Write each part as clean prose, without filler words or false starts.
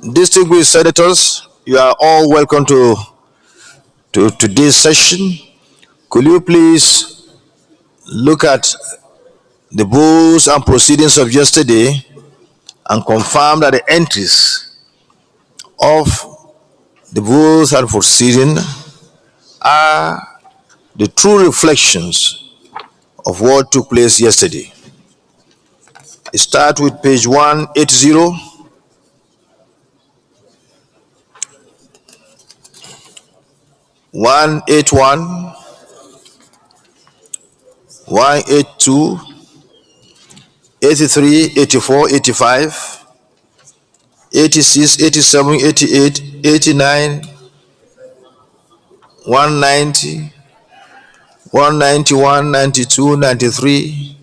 Distinguished senators, you are all welcome to today's session. Could you please look at the rules and proceedings of yesterday and confirm that the entries of the rules and proceeding are the true reflections of what took place yesterday? I start with page 180, 181, 182, 83, 84, 85, 86, 87, 88, 89, 190, 191, 92, 93,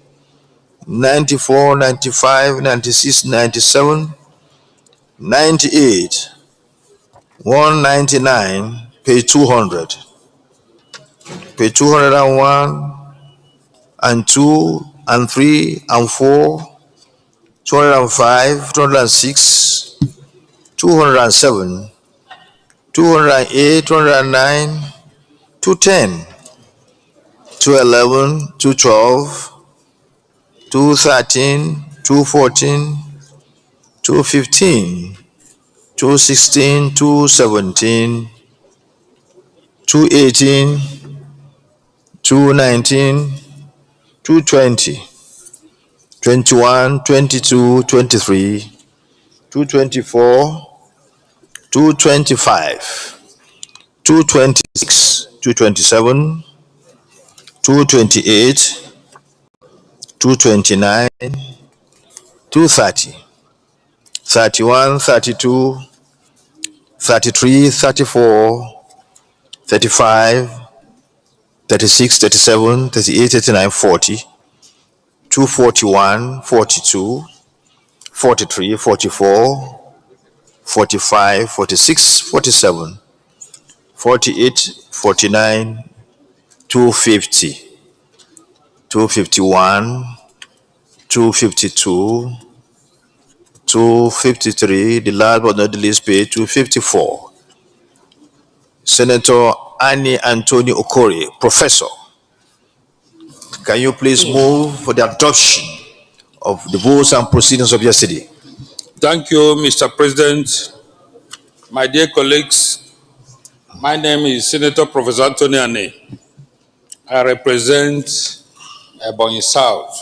94, 95, 96, 97, 98, 199, page 200, page 201 and 2 and 3 and 4, 205, 206, 207, 208, 209, 210, 211, 212, 213, 214, 215, 216, 217, 218, 219, 220, 21, 22, 23, 224, 225, 226, 227, 228, 229, 230, 31, 32, 33, 34, 35, 36, 37, 38, 39, 40, 241, 42, 43, 44, 45, 46, 47, 48, 49, 250, 251, 252, 253, the last but not the least page 254. Senator Annie Anthony Okori, Professor. Can you please move for the adoption of the rules and proceedings of yesterday? Thank you, Mr. President. My dear colleagues, my name is Senator Professor Anthony Ane. I represent Ebonyi South.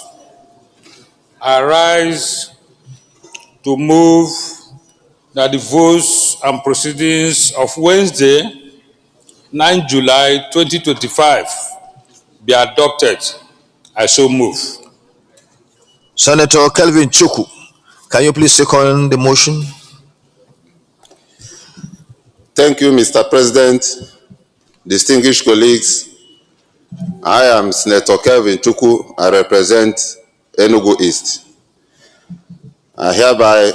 I rise to move that the votes and proceedings of Wednesday, 9 July 2025 be adopted. I so move. Senator Kelvin Chukwu, can you please second the motion? Thank you, Mr. President. Distinguished colleagues, I am Senator Kelvin Chukwu. I represent Enugu East. I hereby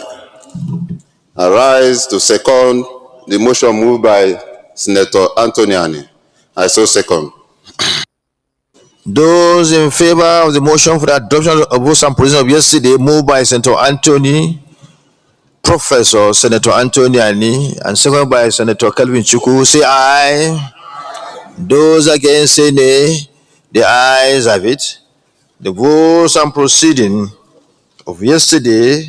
arise to second the motion moved by Senator Anthony Ane. I so second. Those in favor of the motion for the adoption of rules and proceedings of yesterday, moved by Senator Anthony, Professor Senator Anthony Ane, and seconded by Senator Kelvin Chukwu, say aye. Those against say nay. The ayes have it. The rules and proceedings of yesterday,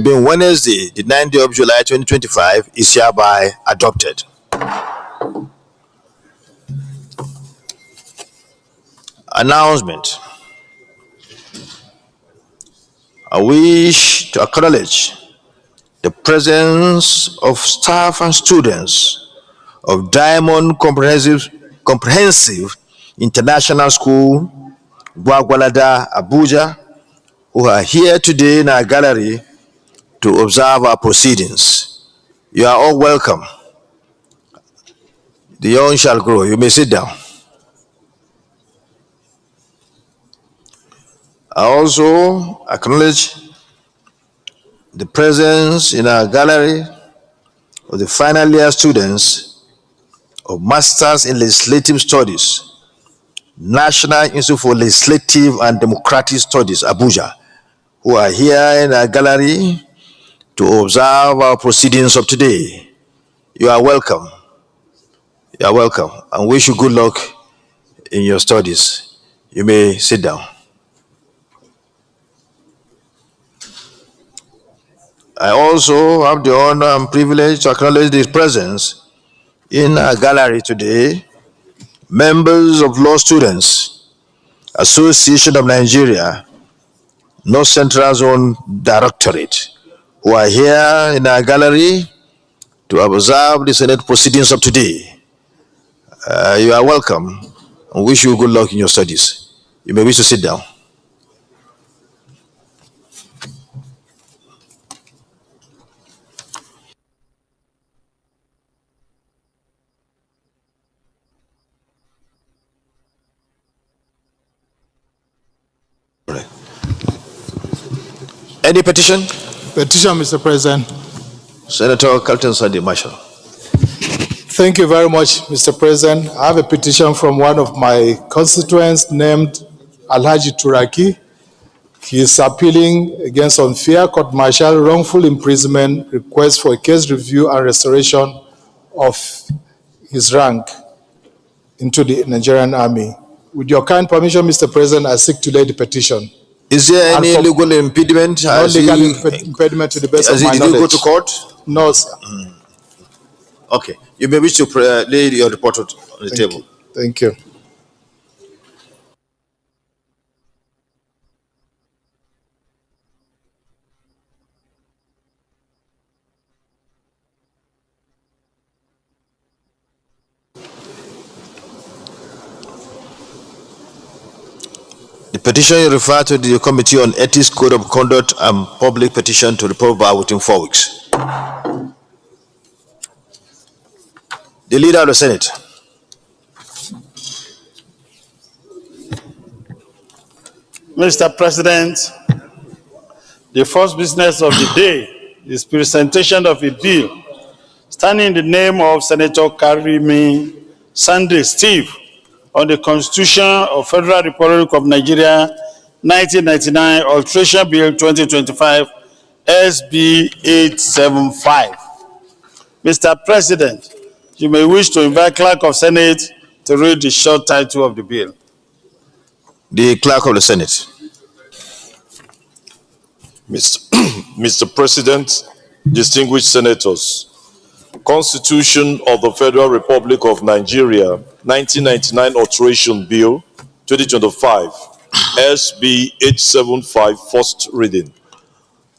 being Wednesday, the 9th day of July 2025, is hereby adopted. Announcement. I wish to acknowledge the presence of staff and students of Diamond Comprehensive International School, Gwagwalada, Abuja, who are here today in our gallery to observe our proceedings. You are all welcome. The young shall grow. You may sit down. I also acknowledge the presence in our gallery of the final year students of Masters in Legislative Studies, National Institute for Legislative and Democratic Studies, Abuja, who are here in our gallery to observe our proceedings of today. You are welcome. You are welcome, and wish you good luck in your studies. You may sit down. I also have the honor and privilege to acknowledge the presence in our gallery today, members of Law Students Association of Nigeria, North Central Zone Directorate, who are here in our gallery to observe the Senate proceedings of today. You are welcome and wish you good luck in your studies. You may wish to sit down. Any petition? Petition, Mr. President. Senator Carlton Sunday Marshall. Thank you very much, Mr. President. I have a petition from one of my constituents named Alhaji Turaki. He is appealing against unfair court-martial wrongful imprisonment request for a case review and restoration of his rank into the Nigerian Army. With your kind permission, Mr. President, I seek to lay the petition. Is there any legal impediment? No legal impediment to the best of my knowledge. Did you go to court? No, sir. Okay. You may wish to lay your report on the table. Thank you. The petition is referred to the Committee on Ethics, Code of Conduct, and Public Petition to report back within 4 weeks. The Leader of the Senate. Mr. President, the first business of the day is presentation of a bill standing in the name of Senator Karimi Sunday Steve on the Constitution of Federal Republic of Nigeria 1999 Alteration Bill 2025 SB 875. Mr. President, you may wish to invite Clerk of Senate to read the short title of the bill. The Clerk of the Senate. Mr. President, distinguished senators, Constitution of the Federal Republic of Nigeria, 1999 Alteration Bill, 2025, SB 875, first reading.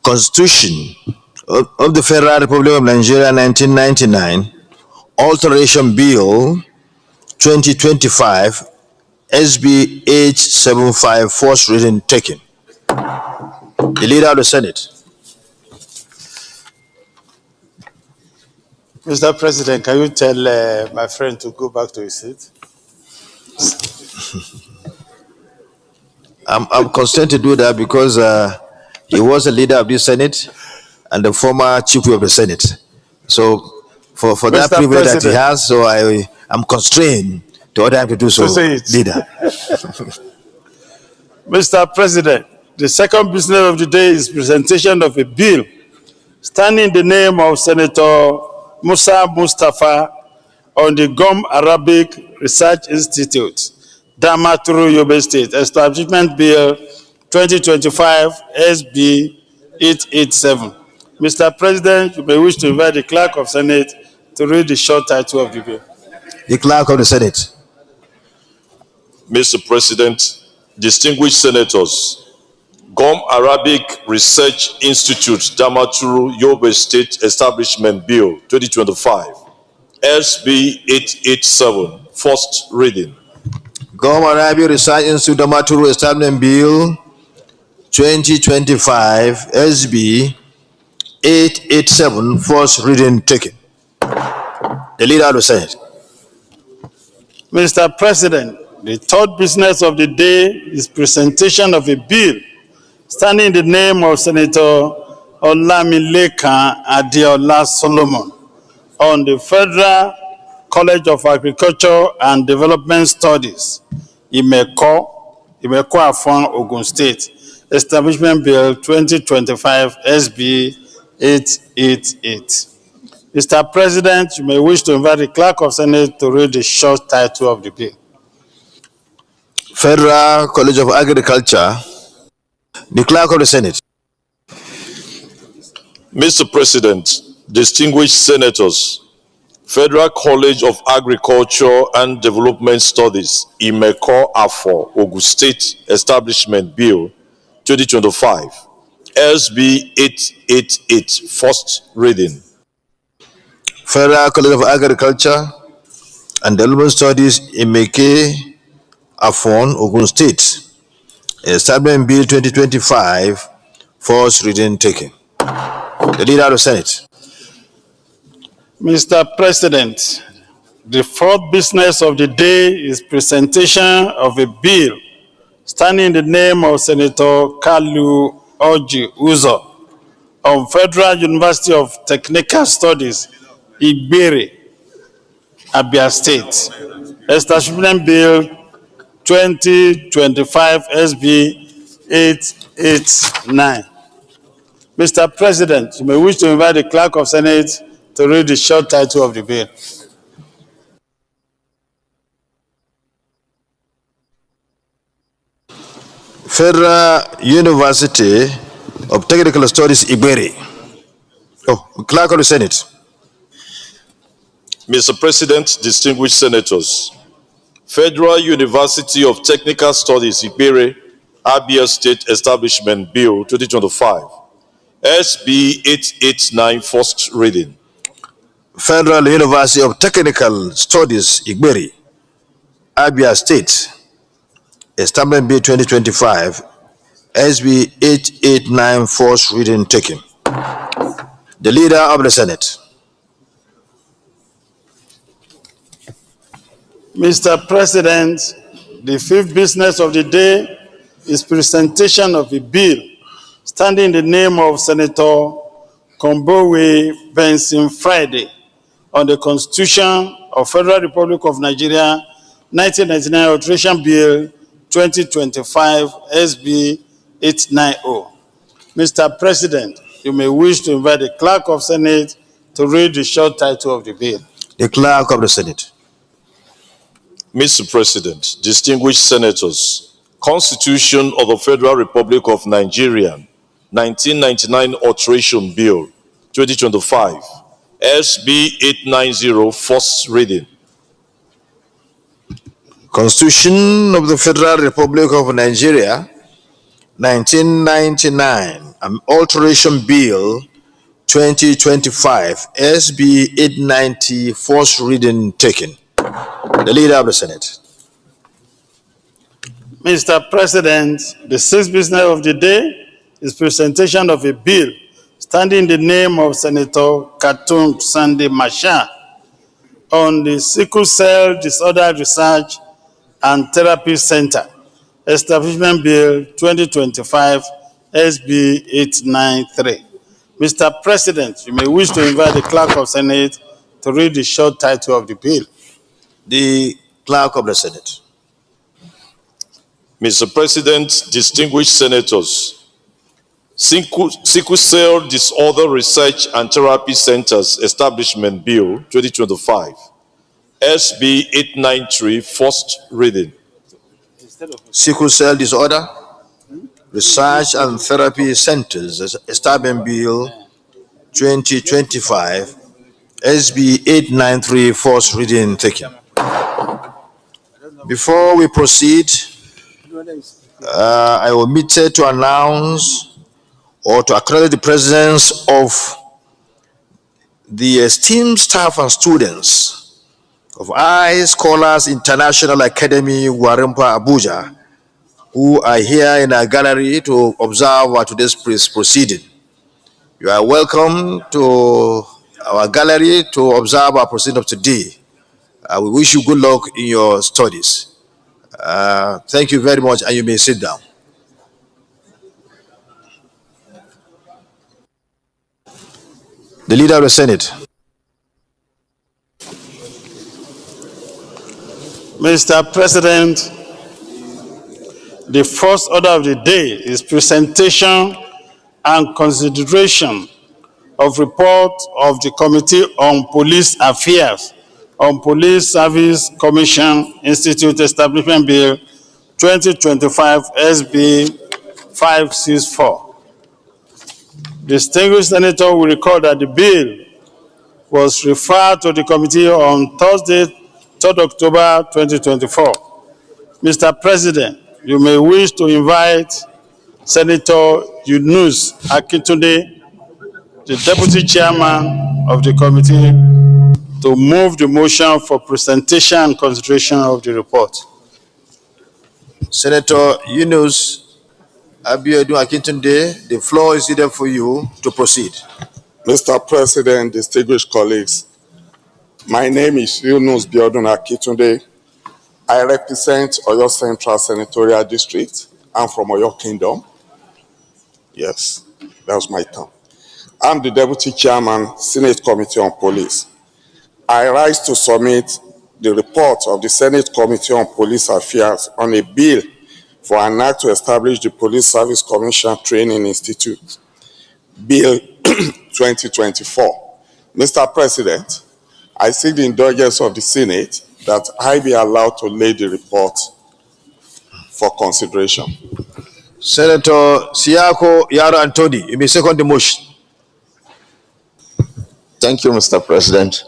Constitution of the Federal Republic of Nigeria, 1999, Alteration Bill, 2025, SB 875, first reading taken. The Leader of the Senate. Mr. President, can you tell my friend to go back to his seat? I'm constrained to do that because he was the leader of the Senate and the former Chief Whip of the Senate. So for that Mr. privilege that he President. has, so I'm constrained to order him to do so, say it. Leader. Mr. President, the second business of the day is presentation of a bill standing in the name of Senator Musa Mustafa on the Gum Arabic Research Institute, Damaturu, Yobe State, Establishment Bill 2025 SB 887. Mr. President, you may wish to invite the Clerk of Senate to read the short title of the bill. The Clerk of the Senate. Mr. President, distinguished senators, Gum Arabic Research Institute, Damaturu, Yobe State Establishment Bill, 2025, SB 887, first reading. Gum Arabic Research Institute, Damaturu Establishment Bill, 2025, SB 887, first reading taken. The Leader of the Senate. Mr. President, the third business of the day is presentation of a bill standing in the name of Senator Olamilekan Adeola Solomon on the Federal College of Agriculture and Development Studies, Imeko Afon, Ogun State, Establishment Bill 2025 SB 888. Mr. President, you may wish to invite the Clerk of Senate to read the short title of the bill. Federal College of Agriculture. The Clerk of the Senate. Mr. President, distinguished senators, Federal College of Agriculture and Development Studies, Imeko Afo, Ogun State Establishment Bill 2025, SB 888, first reading. Federal College of Agriculture and Development Studies, Imeke Afon, Ogun State. Establishment Bill 2025, first reading taken. The Leader of the Senate. Mr. President, the fourth business of the day is presentation of a bill standing in the name of Senator Kalu Oji Uzo of Federal University of Technical Studies, Igbere, Abia State. Establishment Bill 2025 SB 889. Mr. President, you may wish to invite the Clerk of Senate to read the short title of the bill. Federal University of Technical Studies, Igbere. Clerk of the Senate. Mr. President, distinguished senators, Federal University of Technical Studies, Igbere, Abia State Establishment Bill 2025, SB 889, first reading. Federal University of Technical Studies, Igbere, Abia State, Establishment Bill 2025, SB 889, first reading taken. The Leader of the Senate. Mr. President, the fifth business of the day is presentation of a bill standing in the name of Senator Kombowe Benson Friday on the Constitution of Federal Republic of Nigeria 1999 Alteration Bill 2025 SB 890. Mr. President, you may wish to invite the Clerk of Senate to read the short title of the bill. The Clerk of the Senate. Mr. President, distinguished senators, Constitution of the Federal Republic of Nigeria 1999 Alteration Bill 2025, SB 890, first reading. Constitution of the Federal Republic of Nigeria, 1999, Alteration Bill 2025, SB 890, first reading taken. The Leader of the Senate. Mr. President, the sixth business of the day is presentation of a bill standing in the name of Senator Katum Sunday Masha on the Sickle Cell Disorder Research and Therapy Center, Establishment Bill 2025 SB 893. Mr. President, you may wish to invite the Clerk of Senate to read the short title of the bill. The Clerk of the Senate. Mr. President, distinguished senators, Sickle Cell Disorder Research and Therapy Centers Establishment Bill 2025, SB 893, first reading. Sickle Cell Disorder Research and Therapy Centers Establishment Bill 2025, SB 893, first reading taken. Before we proceed, I omitted to announce or to acknowledge the presence of the esteemed staff and students of I Scholars International Academy, Warempa, Abuja, who are here in our gallery to observe today's proceeding. You are welcome to our gallery to observe our proceeding of today. We wish you good luck in your studies. Thank you very much, and you may sit down. The Leader of the Senate. Mr. President, the first order of the day is presentation and consideration of report of the Committee on Police Affairs on Police Service Commission Institute Establishment Bill 2025 SB 564. Distinguished Senator will recall that the bill was referred to the committee on Thursday, 3rd October 2024. Mr. President, you may wish to invite Senator Yunus Akintunde, the Deputy Chairman of the committee, to move the motion for presentation and consideration of the report. Senator Yunus Abiodun Akintunde, the floor is either for you to proceed. Mr. President, distinguished colleagues, my name is Yunus Abiodun Akintunde. I represent Oyo Central Senatorial District. I'm from Oyo Kingdom. Yes, that was my term. I'm the Deputy Chairman, Senate Committee on Police. I rise to submit the report of the Senate Committee on Police Affairs on a bill for an act to establish the Police Service Commission Training Institute, Bill 2024. Mr. President, I seek the indulgence of the Senate that I be allowed to lay the report for consideration. Senator Siako Yaro Anthony, you may second the motion. Thank you, Mr. President.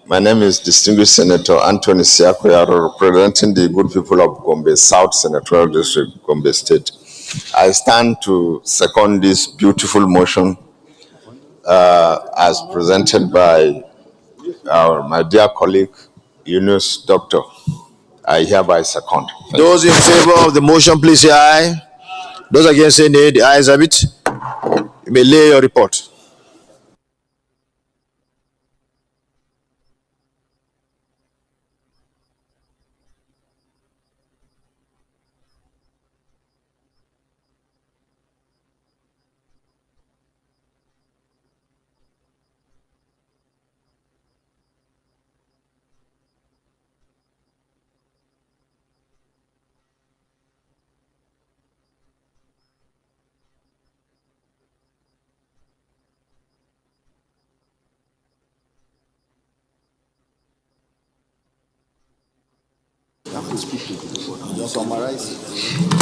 My name is distinguished Senator Anthony Siako Yaro, representing the good people of Gombe South Senatorial District, Gombe State. I stand to second this beautiful motion as presented by my dear colleague, Yunus Doctor. I hereby second. Those in favor of the motion, please say aye. Those against say nay. The ayes have it. You may lay your report.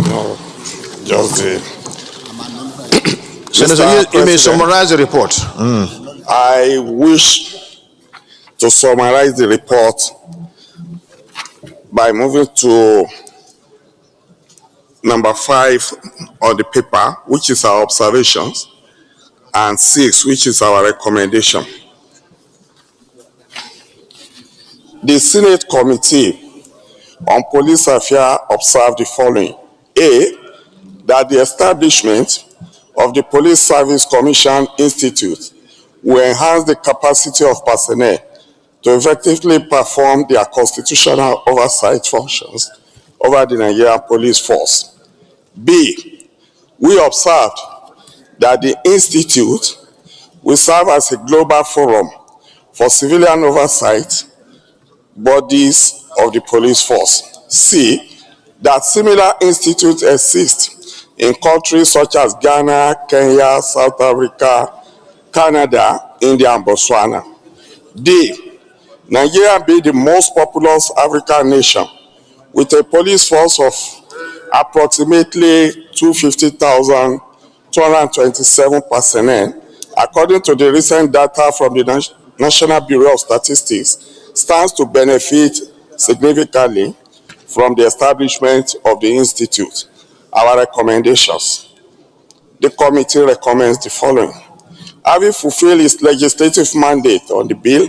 No, just the... Senator, you may summarize the report. I wish to summarize the report by moving to number 5 on the paper, which is our observations, and 6, which is our recommendation. The Senate Committee on Police Affairs observed the following. A, that the establishment of the Police Service Commission Institute will enhance the capacity of personnel to effectively perform their constitutional oversight functions over the Nigerian police force. B, we observed that the institute will serve as a global forum for civilian oversight bodies of the police force. C, that similar institutes exist in countries such as Ghana, Kenya, South Africa, Canada, India, and Botswana. D, Nigeria being the most populous African nation with a police force of approximately 250,227 personnel, according to the recent data from the National Bureau of Statistics, stands to benefit significantly from the establishment of the Institute. Our recommendations. The committee recommends the following. Having fulfilled its legislative mandate on the bill,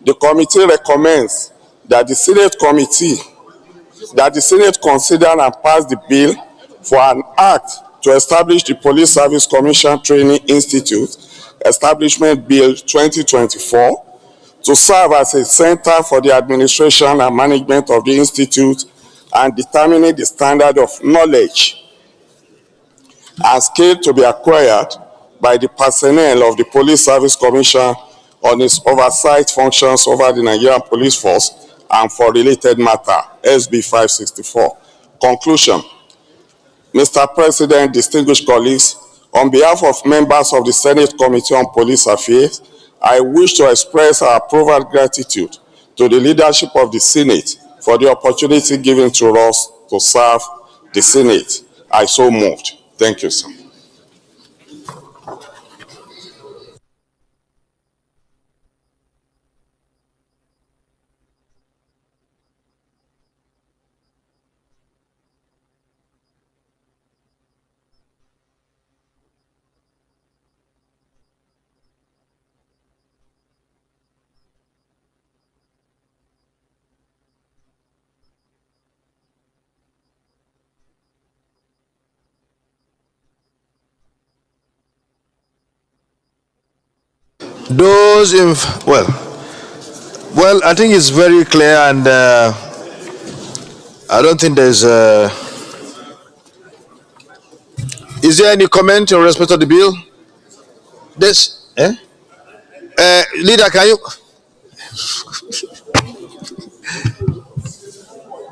the committee recommends that the Senate consider and pass the bill for an act to establish the Police Service Commission Training Institute, Establishment Bill 2024, to serve as a center for the administration and management of the institute and determining the standard of knowledge and skill to be acquired by the personnel of the Police Service Commission on its oversight functions over the Nigerian police force and for related matter, SB 564. Conclusion. Mr. President, distinguished colleagues, On behalf of members of the Senate Committee on Police Affairs, I wish to express our profound gratitude to the leadership of the Senate for the opportunity given to us to serve the Senate. I so moved. Thank you, sir. Those in, well, I think it's very clear, and I don't think there's. Is there any comment in respect of the bill? This, leader, can you?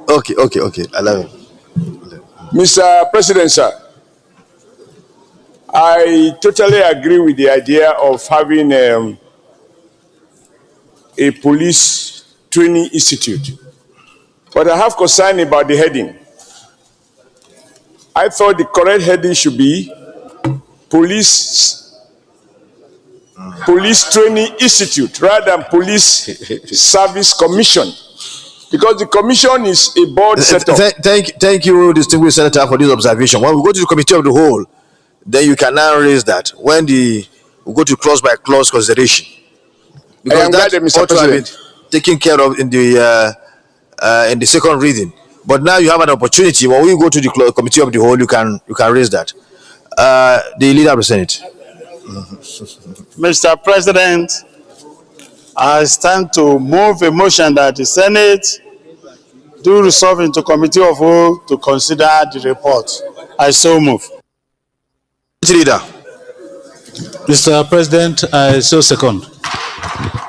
Okay. I love it. Mr. President, sir, I totally agree with the idea of having a police training institute. But I have concern about the heading. I thought the correct heading should be Police Training Institute rather than Police Service Commission. Because the commission is a board setup. Thank you, distinguished senator, for this observation. When we go to the committee of the whole, then you can now raise that when we go to clause by clause consideration. Because that ought to have been taken care of in the second reading. But now you have an opportunity. When we go to the committee of the whole, you can raise that. The leader of the Senate. Mr. President, I stand to move a motion that the Senate do resolve into committee of whole to consider the report. I so move. Leader. Mr. President, I so second.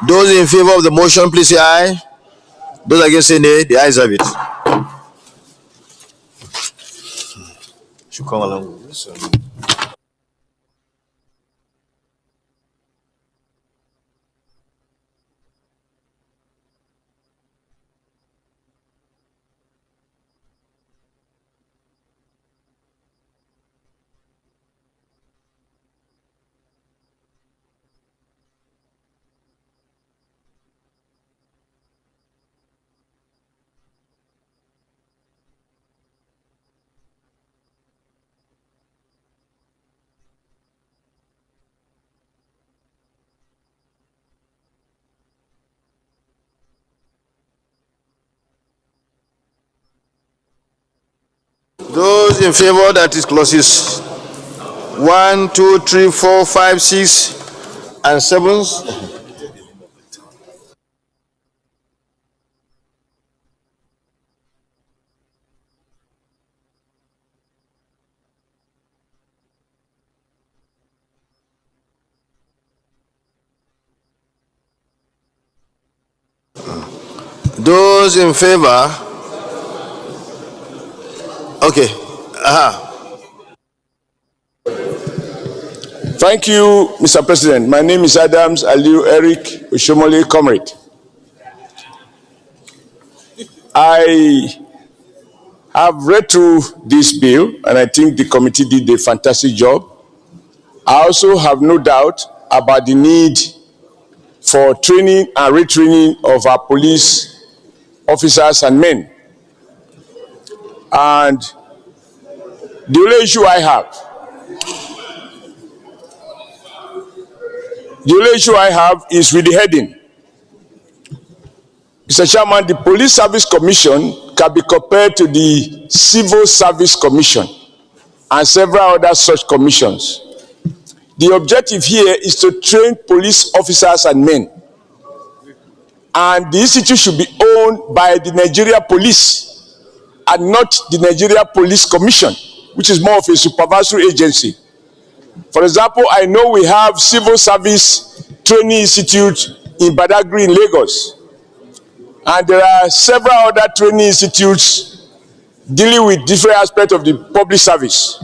Those in favor of the motion, please say aye. Those against say nay. The ayes have it. Should come along with this. Those in favor, that is clauses 1, 2, 3, 4, 5, 6, and 7. Those in favor. Okay. Thank you, Mr. President. My name is Adams Aliu Eric Oshomole, comrade. I have read through this bill, and I think the committee did a fantastic job. I also have no doubt about the need for training and retraining of our police officers and men. And the only issue I have is with the heading. Mr. Chairman, the Police Service Commission can be compared to the Civil Service Commission and several other such commissions. The objective here is to train police officers and men. And the institute should be owned by the Nigeria Police and not the Nigeria Police Commission, which is more of a supervisory agency. For example, I know we have Civil Service Training Institute in Badagry in Lagos. And there are several other training institutes dealing with different aspects of the public service.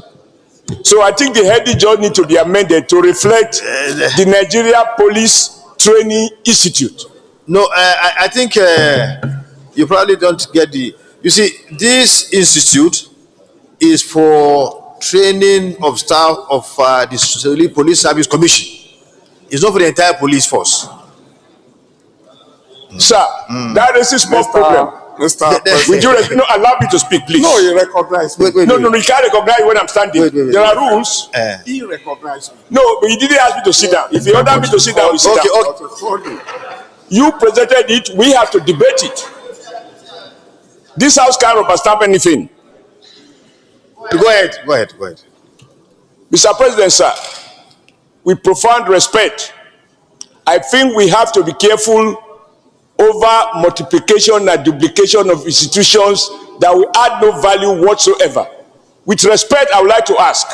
So I think the heading just need to be amended to reflect the Nigeria Police Training Institute. No, I think you probably don't get the. You see, this institute is for training of staff of the Police Service Commission. It's not for the entire police force. Sir, that is a small problem. Mr. Would you allow me to speak, please? No, you recognize me. Wait. No, you can't recognize when I'm standing. Wait. There are rules. He recognized me. No, but you didn't ask me to sit down. If you order me to sit down, we sit down. Okay. You presented it, we have to debate it. This house can't rubber stamp anything. Go ahead. Mr. President, sir, with profound respect, I think we have to be careful over multiplication and duplication of institutions that will add no value whatsoever. With respect, I would like to ask,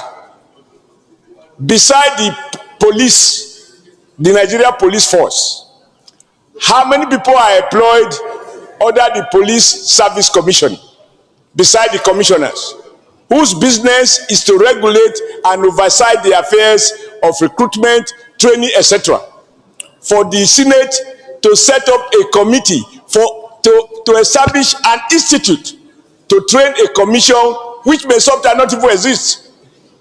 beside the police, the Nigeria Police Force, how many people are employed under the Police Service Commission, beside the commissioners, whose business is to regulate and oversight the affairs of recruitment, training, etc. For the Senate to set up a committee to establish an institute to train a commission which may sometimes not even exist.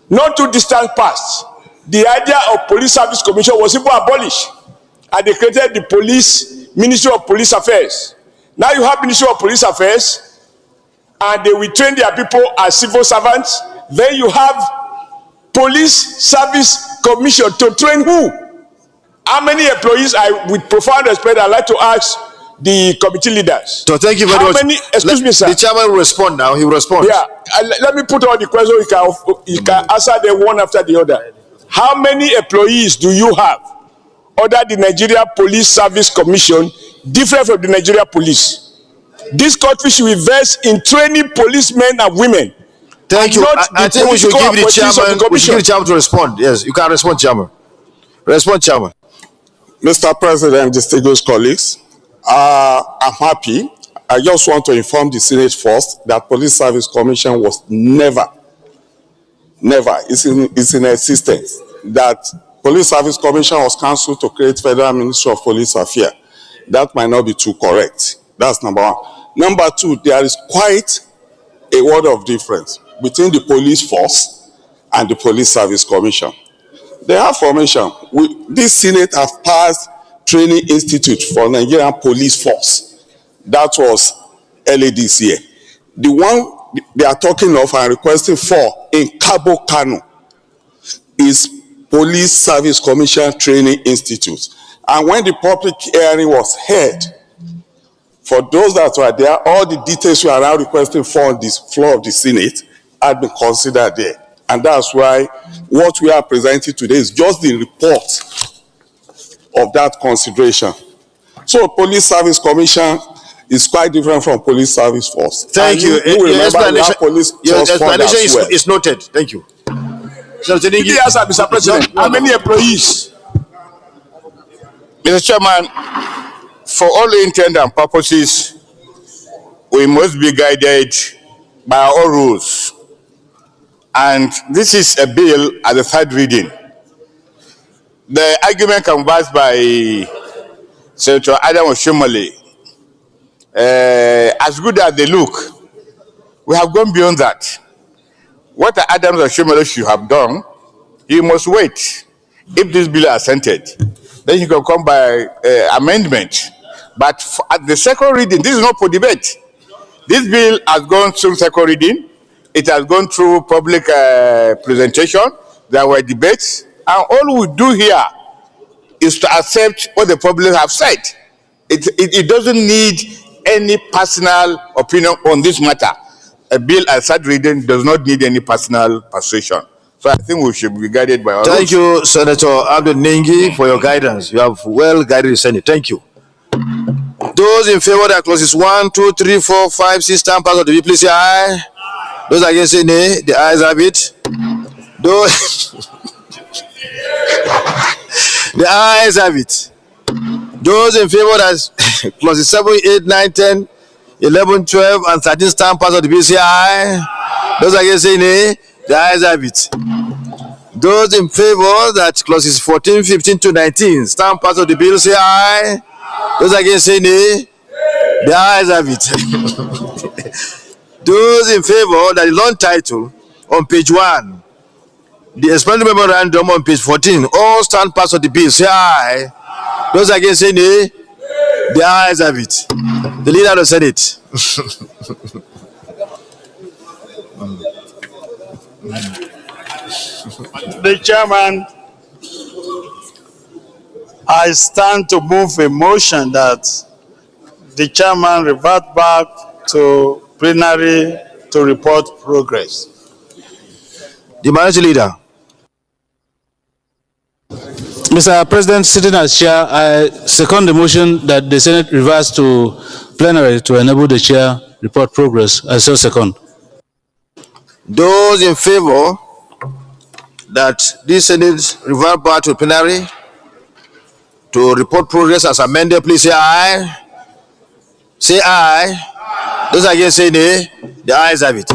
Not too distant past, the idea of Police Service Commission was even abolished, and they created the Ministry of Police Affairs. Now you have Ministry of Police Affairs, and they will train their people as civil servants. Then you have Police Service Commission to train who? How many employees? With profound respect, I'd like to ask the committee leaders. So thank you very much. Excuse me, sir. The chairman will respond now. He will respond. Yeah, let me put all the questions. You can answer them one after the other. How many employees do you have under the Nigeria Police Service Commission, different from the Nigeria Police? This country should invest in training policemen and women. Thank you. I think we should give the chairman. We should give the chairman to respond. Yes, you can respond, chairman. Respond, chairman. Mr. President, distinguished colleagues, I'm happy. I just want to inform the Senate first that Police Service Commission was never, it's in existence, that Police Service Commission was cancelled to create Federal Ministry of Police Affairs. That might not be too correct. That's number one. Number two, there is quite a world of difference between the police force and the Police Service Commission. They have formation. This Senate have passed Training Institute for Nigerian Police Force. That was early this year. The one they are talking of and requesting for in Cabo Kano is Police Service Commission Training Institute. And when the public hearing was held, for those that were there, all the details we are now requesting for on this floor of the Senate had been considered there. And that's why what we are presenting today is just the report of that consideration. So Police Service Commission is quite different from Police Service Force. Thank you. Your explanation is noted. Thank you. Yes, Mr. President. How many employees? Mr. Chairman, for all intents and purposes, we must be guided by our rules. And this is a bill at the third reading. The argument canvassed by Senator Adam Oshomole, as good as they look, we have gone beyond that. What Adam Oshomole should have done, he must wait. If this bill is assented, then he can come by amendment. But at the second reading, this is not for debate. This bill has gone through second reading. It has gone through public presentation. There were debates. And all we do here is to accept what the public have said. It doesn't need any personal opinion on this matter. A bill at third reading does not need any personal persuasion. So I think we should be guided by our rules. Thank you, Senator Abdul Ningi, for your guidance. You have well guided the Senate. Thank you. Those in favor that clauses 1, 2, 3, 4, 5, 6 stand part of the bill, please say aye. Those against say nay. The ayes have it. Those the ayes have it. Those in favor that clauses 7, 8, 9, 10, 11, 12, and 13 stand part of the bill, say aye. Those against say nay. The ayes have it. Those in favor that clauses 14, 15 to 19 stand part of the bill, say aye. Those against, say nay. The ayes have it. Those in favor that the long title on page 1, the explanatory memorandum on page 14, all stand parts of the bill, say aye. Those against, say nay. The ayes have it. The leader of the Senate. The chairman, I stand to move a motion that the chairman revert back to plenary to report progress. The minority leader. Mr. President, sitting as chair, I second the motion that the Senate reverse to plenary to enable the chair report progress. I so second. Those in favor that this Senate revert back to plenary to report progress as amended, please say aye. Say aye. Those against, say nay. The ayes have it.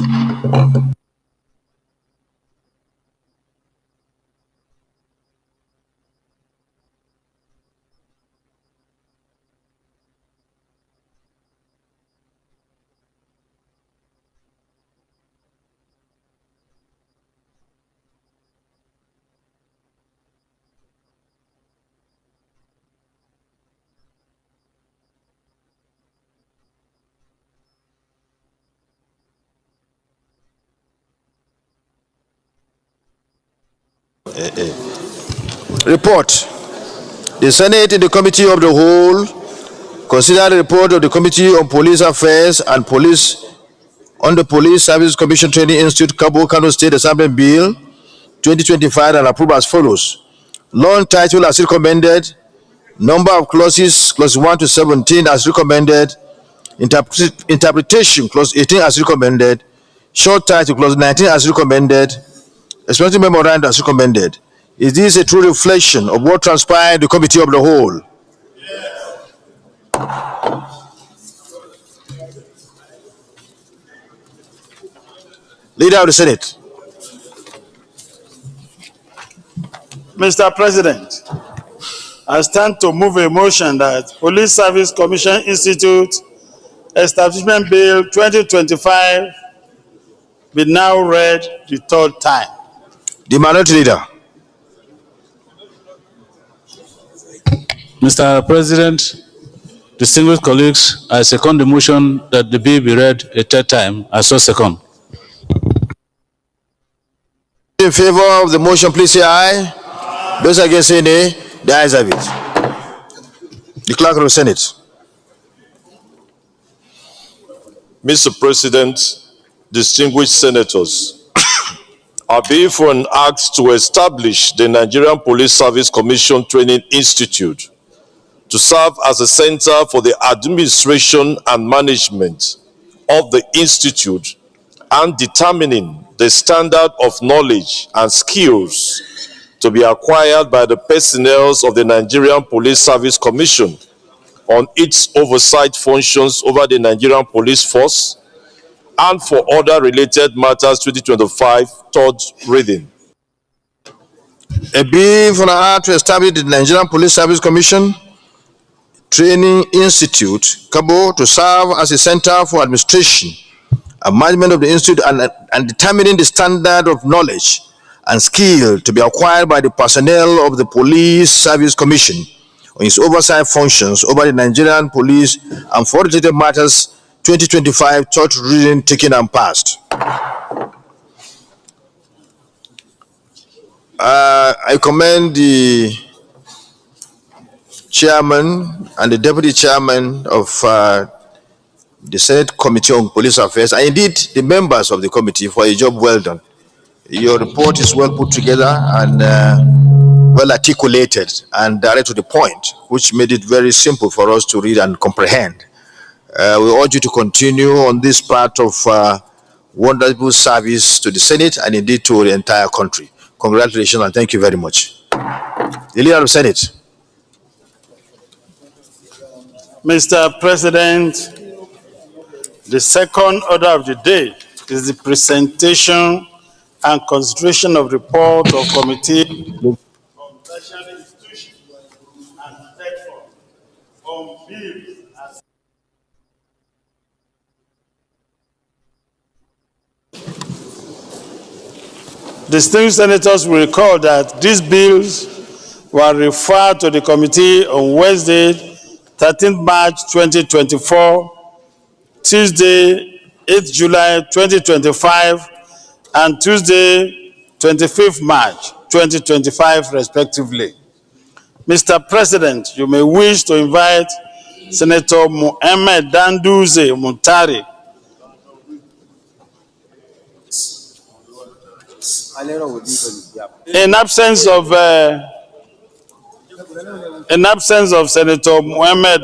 Report. The Senate in the Committee of the Whole considered the report of the Committee on Police Affairs and Police on the Police Service Commission Training Institute, Cabo Kano State Assembly Bill 2025 and approved as follows. Long title as recommended. Number of clauses, clause 1 to 17 as recommended. Interpretation, clause 18 as recommended. Short title, clause 19 as recommended. Explanatory memorandum as recommended. Is this a true reflection of what transpired in the Committee of the Whole? Leader of the Senate. Mr. President, I stand to move a motion that Police Service Commission Institute Establishment Bill 2025 be now read the third time. The minority leader. Mr. President, distinguished colleagues, I second the motion that the bill be read a third time. I so second. In favor of the motion, please say aye. Those against, say nay. The ayes have it. The clerk of the Senate. Mr. President, distinguished senators, I bill for an act to establish the Nigerian Police Service Commission Training Institute to serve as a center for the administration and management of the institute and determining the standard of knowledge and skills to be acquired by the personnel of the Nigerian Police Service Commission on its oversight functions over the Nigerian police force and for other related matters 2025 third reading. A bill for an act to establish the Nigerian Police Service Commission Training Institute, Cabo, to serve as a center for administration and management of the institute and determining the standard of knowledge and skill to be acquired by the personnel of the Police Service Commission on its oversight functions over the Nigerian police and for related matters 2025 third reading taken and passed. I commend the chairman and the deputy chairman of the Senate Committee on Police Affairs and indeed the members of the committee for a job well done. Your report is well put together and well articulated and direct to the point, which made it very simple for us to read and comprehend. We urge you to continue on this part of wonderful service to the Senate and indeed to the entire country. Congratulations and thank you very much. The Leader of the Senate. Mr. President, the second order of the day is the presentation and consideration of report of committee on tertiary institutions and platform on bills as distinguished senators will recall that these bills were referred to the committee on Wednesday, 13th March 2024, Tuesday, 8th July 2025, and Tuesday, 25th March 2025, respectively. Mr. President, you may wish to invite Senator Mohammed Danduze Muntari. In absence of Senator Mohammed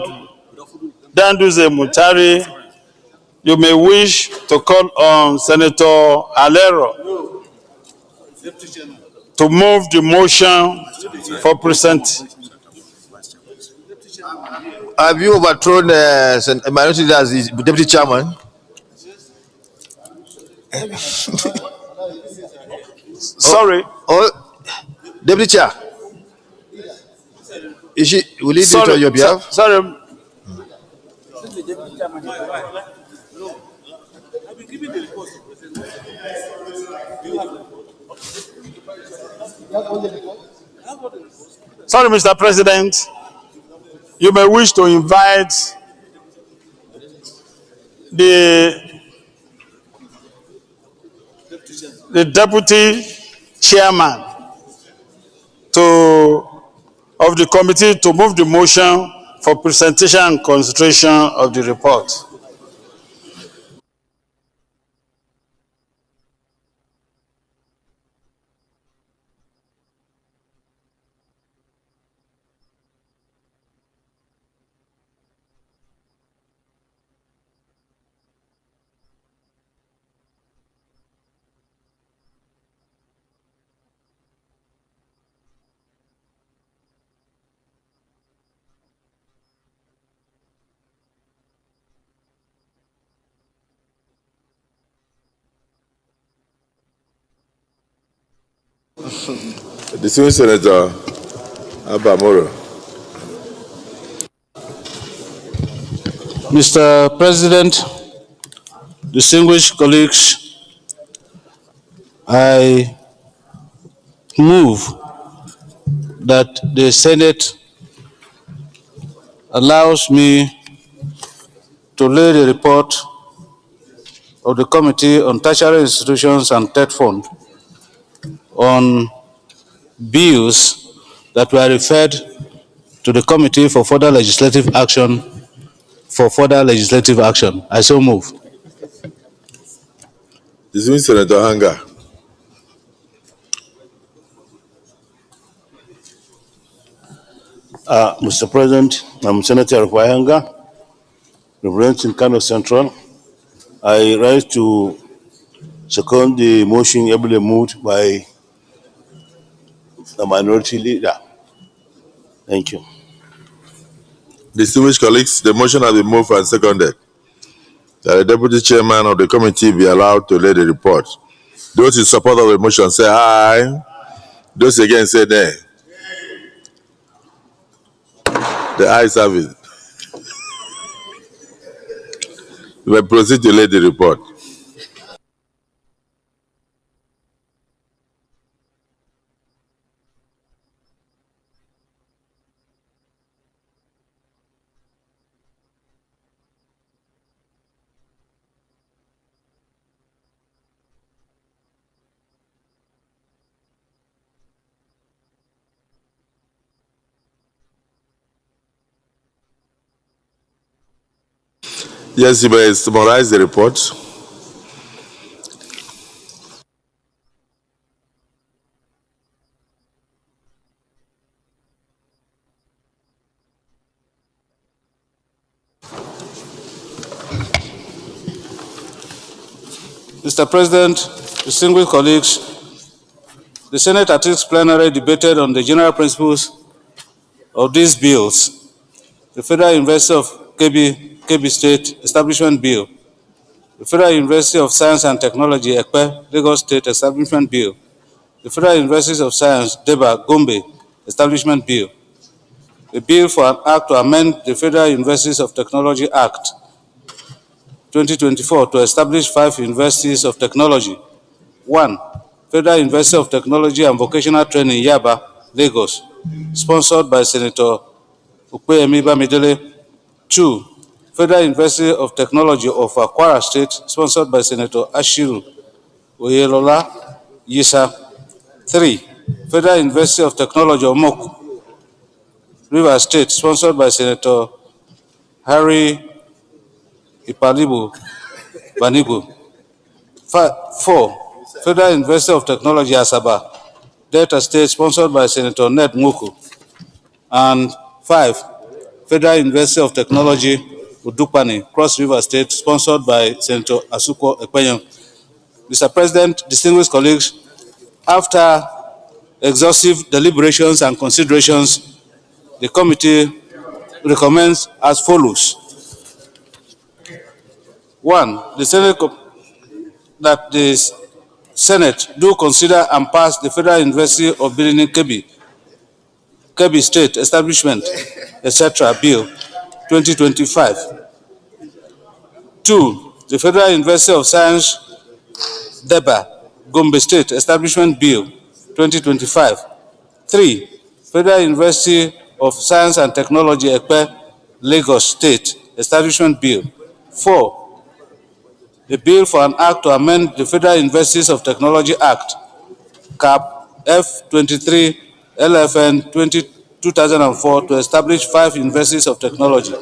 Danduze Muntari, you may wish to call on Senator Alero to move the motion for present. Have you overthrown minority leader as the deputy chairman? Sorry. Deputy chair. Will he do it on your behalf? Sorry. Sorry, Mr. President. You may wish to invite the deputy chairman of the committee to move the motion for presentation and consideration of the report. Distinguished Senator Abamoro. Mr. President, distinguished colleagues, I move that the Senate allows me to lay the report of the Committee on Tertiary Institutions and Third Fund on bills that were referred to the Committee for further legislative action I so move. Distinguished Senator Hanga. Mr. President, I'm Senator Wayanga, representing Kano Central. I rise to second the motion ably moved by the minority leader. Thank you. Distinguished colleagues, the motion has been moved and seconded that the deputy chairman of the committee be allowed to lay the report. Those in support of the motion say aye. Those against say nay. The ayes have it. We may proceed to lay the report. Yes, you may summarize the report. Mr. President, distinguished colleagues, the Senate at its plenary debated on the general principles of these bills: the Federal University of Kebbi State Establishment Bill, the Federal University of Science and Technology, Ekpe, Lagos State Establishment Bill, the Federal Universities of Science, Deba, Gombe Establishment Bill, a bill for an act to amend the Federal Universities of Technology Act 2024 to establish 5 universities of technology. 1. Federal University of Technology and Vocational Training, Yaba, Lagos, sponsored by Senator Ukpeyemi Bamidele. 2. Federal University of Technology of Kwara State, sponsored by Senator Ashiru Oyelola Yisa. 3. Federal University of Technology of Mok, River State, sponsored by Senator Harry Ipalibu Banibu. 4. Federal University of Technology Asaba, Delta State, sponsored by Senator Ned Nwoko. And 5. Federal University of Technology Udupani, Cross River State, sponsored by Senator Asuko Ekpenyong. Mr. President, distinguished colleagues, after exhaustive deliberations and considerations, the committee recommends as follows. 1. That the Senate do consider and pass the Federal University of Benin Kebbi State Establishment, etc. Bill 2025. 2. The Federal University of Science, Deba, Gombe State Establishment Bill 2025. 3. Federal University of Science and Technology, Ekpe, Lagos State Establishment Bill. 4. A bill for an act to amend the Federal Universities of Technology Act, CAP F23 LFN 2004, to establish 5 universities of technology.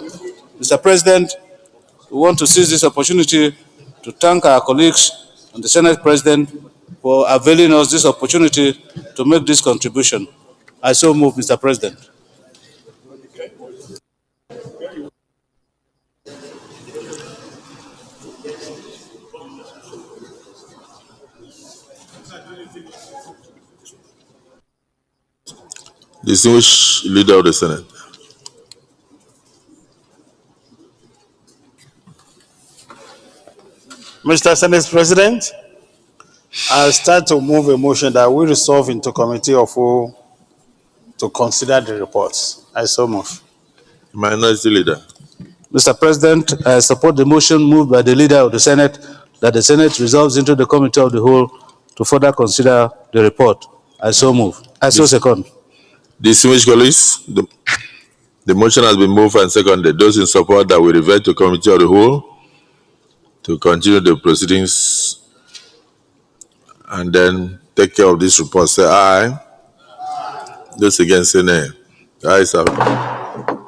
Mr. President, we want to seize this opportunity to thank our colleagues and the Senate President for availing us this opportunity to make this contribution. I so move, Mr. President. Distinguished Leader of the Senate. Mr. Senate President, I start to move a motion that we resolve into committee of whole to consider the reports. I so move. Minority Leader. Mr. President, I support the motion moved by the Leader of the Senate that the Senate resolves into the Committee of the Whole to further consider the report. I so move. I so second. Distinguished colleagues, the motion has been moved and seconded. Those in support that we revert to Committee of the Whole to continue the proceedings and then take care of this report, say aye. Those against, say nay. The ayes have it.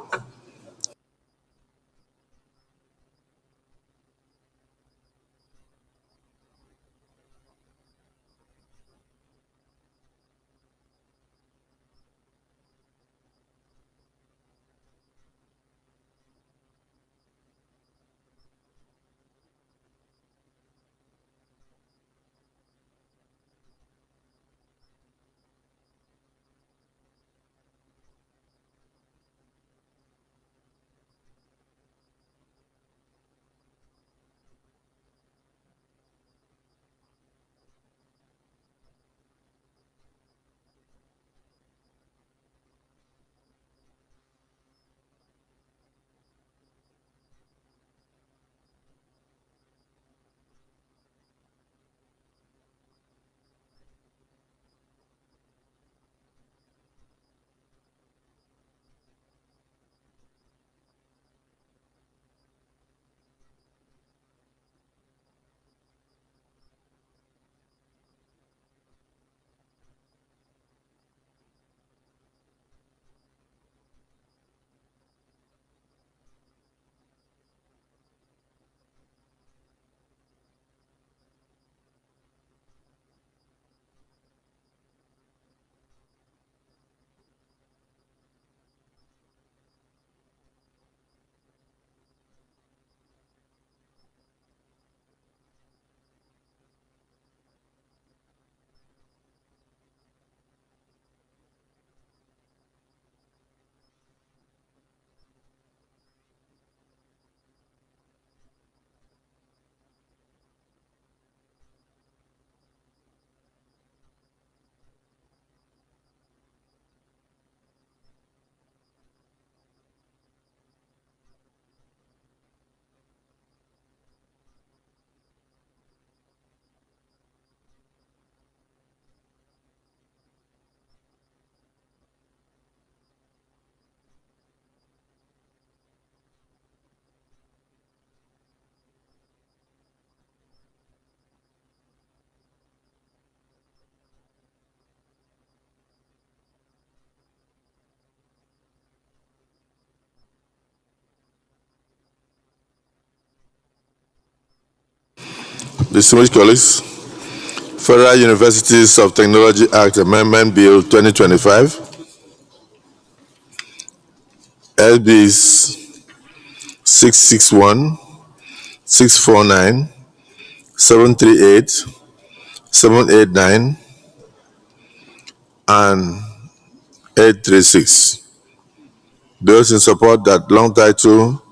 Distinguished colleagues, Federal Universities of Technology Act Amendment Bill 2025, SBs 661, 649, 738, 789, and 836. Those in support that long title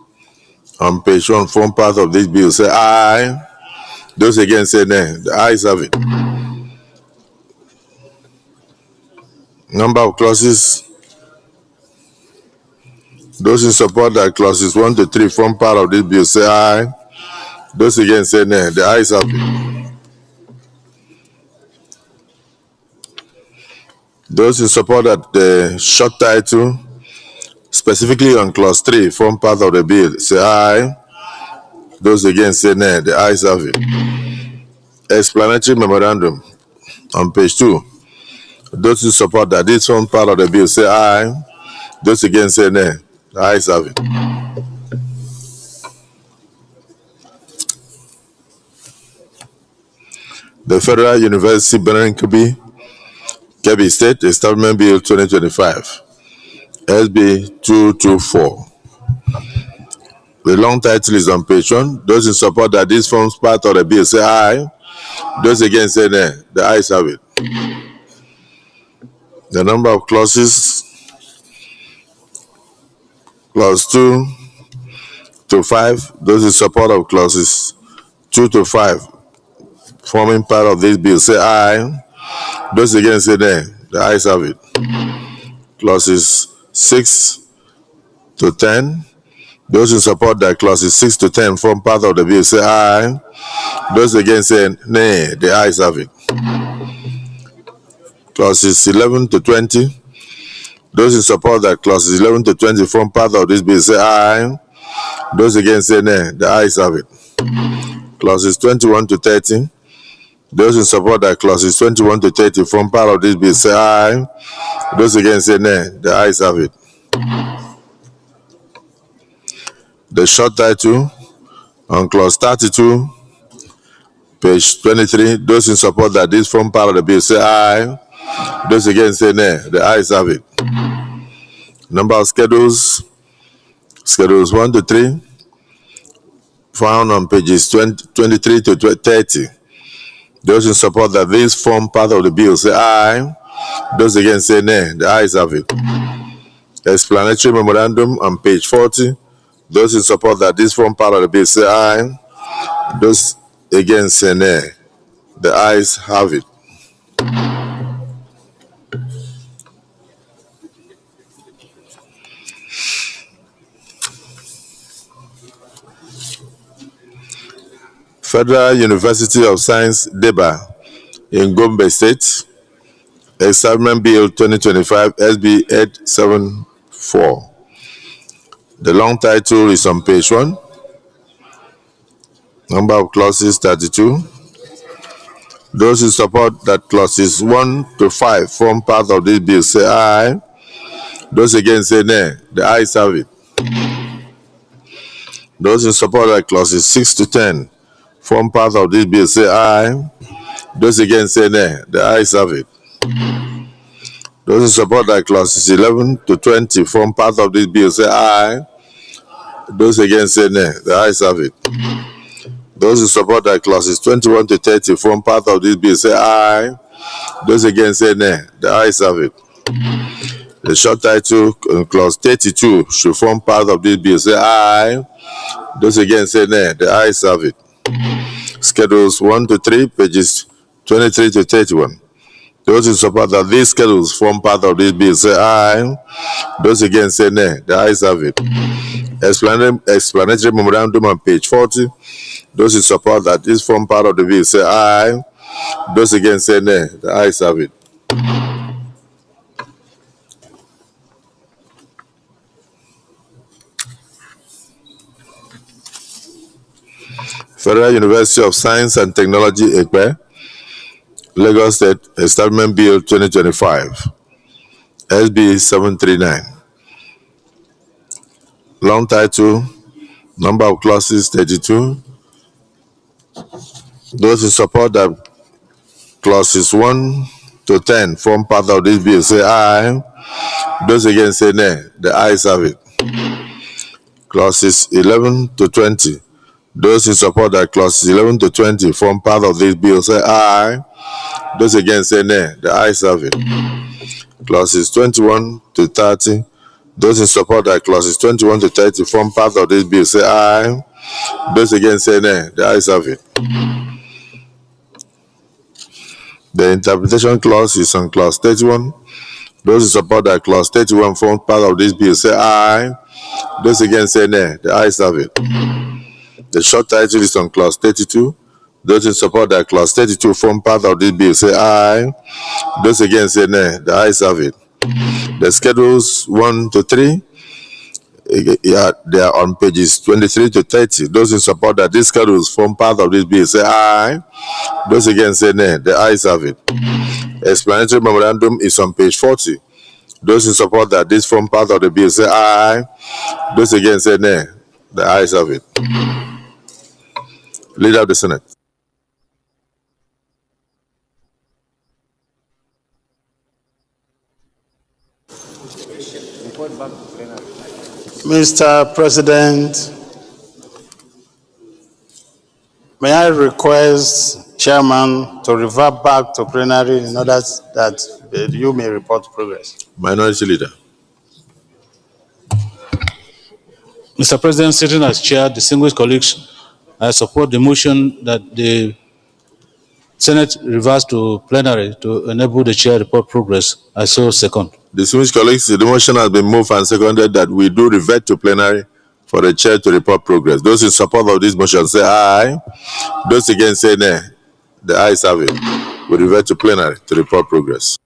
on page 1 form part of this bill say aye. Those against say nay. The ayes have it. Number of clauses. Those in support that clauses 1 to 3 form part of this bill say aye. Those against say nay. The ayes have it. Those in support that the short title, specifically on clause 3, form part of the bill say aye. Those against say nay. The ayes have it. Explanatory memorandum on page 2. Those who support that this form part of the bill say aye. Those against say nay. The ayes have it. The Federal University Benin Kebbi State Establishment Bill 2025, SB 224. The long title is on page 1. Those in support that this forms part of the bill say aye. Those against say nay. The ayes have it. The number of clauses, clause 2 to 5. Those in support of clauses 2 to 5 forming part of this bill say aye. Those against say nay. The ayes have it. Clauses 6 to 10. Those in support that clauses 6 to 10 form part of the bill say aye. Those against say nay. The ayes have it. Clauses 11 to 20. Those in support that clauses 11 to 20 form part of this bill say aye. Those against say nay. The ayes have it. Clauses 21 to 30. Those in support that clauses 21 to 30 form part of this bill say aye. Those against say nay. The ayes have it. The short title on clause 32, page 23. Those in support that this form part of the bill say aye. Those against say nay. The ayes have it. Number of schedules 1 to 3, found on pages 23 to 30. Those in support that this form part of the bill say aye. Those against say nay. The ayes have it. Explanatory memorandum on page 40. Those in support that this form part of the bill say aye. Those against say nay. The ayes have it. Federal University of Science, Deba, in Gombe State, Establishment Bill 2025, SB 874. The long title is on page 1. Number of clauses 32. Those who support that clauses 1 to 5 form part of this bill say aye. Those against say nay. The ayes have it. Those in support that clauses 6 to 10 form part of this bill say aye. Those against say nay. The ayes have it. Those in support that clauses 11 to 20 form part of this bill say aye. Those against say nay. The ayes have it. Those in support that clauses 21 to 30 form part of this bill say aye. Those against say nay. The ayes have it. The short title in clause 32 should form part of this bill say aye. Those against say nay. The ayes have it. Schedules 1 to 3, pages 23 to 31. Those in support that these schedules form part of this bill say aye. Those against say nay. The ayes have it. Explanatory memorandum on page 40. Those in support that this form part of the bill say aye. Those against say nay. The ayes have it. Federal University of Science and Technology, Ekpe, Lagos State Establishment Bill 2025, SB 739. Long title, number of clauses 32. Those in support that clauses 1 to 10 form part of this bill say aye. Those against say nay. The ayes have it. Clauses 11 to 20. Those in support that clauses 11 to 20 form part of this bill say aye. Those against say nay. The ayes have it. Clauses 21 to 30. Those in support that clauses 21 to 30 form part of this bill say aye. Those against say nay. The ayes have it. The interpretation clause is on clause 31. Those in support that clause 31 form part of this bill say aye. Those against say nay. The ayes have it. The short title is on clause 32. Those in support that clause 32 form part of this bill say aye. Those against say nay. The ayes have it. The schedules 1 to 3, they are on pages 23 to 30. Those in support that these schedules form part of this bill say aye. Those against say nay. The ayes have it. Explanatory memorandum is on page 40. Those in support that this form part of the bill say aye. Those against say nay. The ayes have it. Leader of the Senate. Mr. President, may I request Chairman to revert back to plenary in order that you may report progress. Minority Leader. Mr. President, sitting as chair, distinguished colleagues, I support the motion that the Senate reverse to plenary to enable the chair report progress. I so second. Distinguished colleagues, the motion has been moved and seconded that we do revert to plenary for the chair to report progress. Those in support of this motion say aye. Those against say nay. The ayes have it. We revert to plenary to report progress.